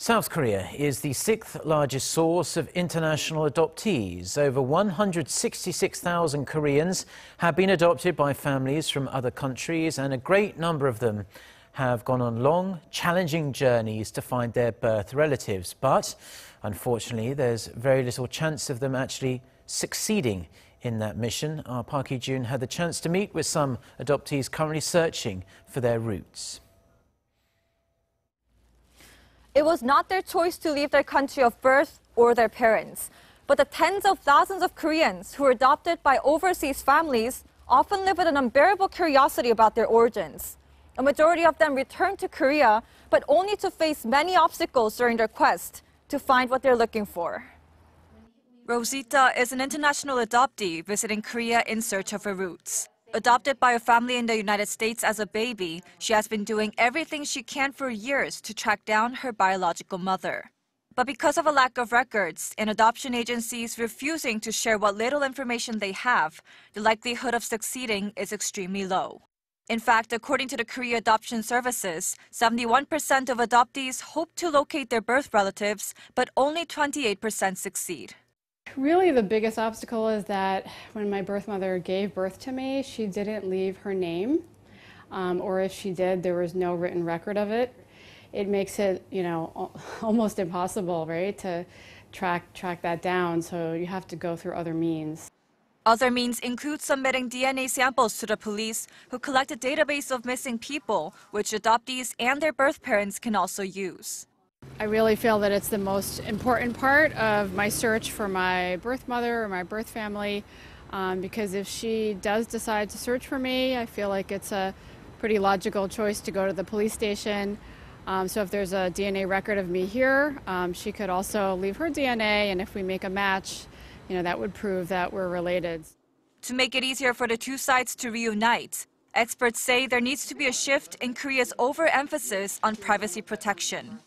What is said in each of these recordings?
South Korea is the sixth largest source of international adoptees. Over 166,000 Koreans have been adopted by families from other countries, and a great number of them have gone on long, challenging journeys to find their birth relatives. But unfortunately, there's very little chance of them actually succeeding in that mission. Our Park Hee-jun had the chance to meet with some adoptees currently searching for their roots. It was not their choice to leave their country of birth or their parents, but the tens of thousands of Koreans who were adopted by overseas families often live with an unbearable curiosity about their origins. A majority of them return to Korea, but only to face many obstacles during their quest to find what they're looking for. Rosita is an international adoptee visiting Korea in search of her roots. Adopted by a family in the United States as a baby, she has been doing everything she can for years to track down her biological mother. But because of a lack of records and adoption agencies refusing to share what little information they have, the likelihood of succeeding is extremely low. In fact, according to the Korea Adoption Services, 71% of adoptees hope to locate their birth relatives, but only 28% succeed. Really, the biggest obstacle is that when my birth mother gave birth to me, she didn't leave her name, or if she did, there was no written record of it. It makes it, almost impossible, right, to track that down, so you have to go through other means. Other means include submitting DNA samples to the police, who collect a database of missing people, which adoptees and their birth parents can also use. I really feel that it's the most important part of my search for my birth mother or my birth family, because if she does decide to search for me, I feel like it's a pretty logical choice to go to the police station. So if there's a DNA record of me here, she could also leave her DNA, and if we make a match, that would prove that we're related. To make it easier for the two sides to reunite, experts say there needs to be a shift in Korea's overemphasis on privacy protection.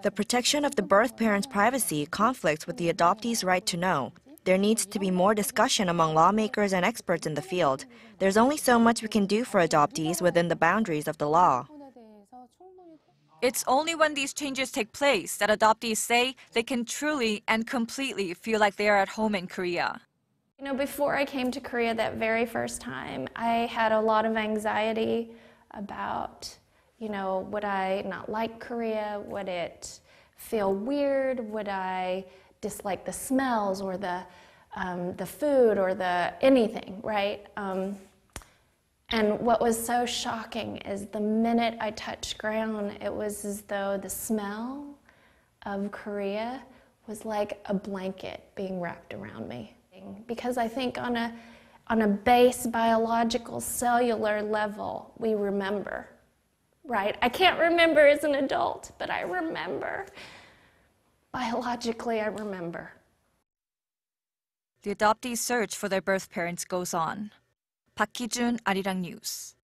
The protection of the birth parents' privacy conflicts with the adoptee's right to know. There needs to be more discussion among lawmakers and experts in the field. There's only so much we can do for adoptees within the boundaries of the law. It's only when these changes take place that adoptees say they can truly and completely feel like they are at home in Korea. Before I came to Korea that very first time, I had a lot of anxiety about would I not like Korea? Would it feel weird? Would I dislike the smells or the food or anything, right? And what was so shocking is the minute I touched ground, it was as though the smell of Korea was like a blanket being wrapped around me. Because I think on a base biological cellular level, we remember. Right? I can't remember as an adult, but I remember. Biologically, I remember. The adoptees' search for their birth parents goes on. Park Hee-jun, Arirang News.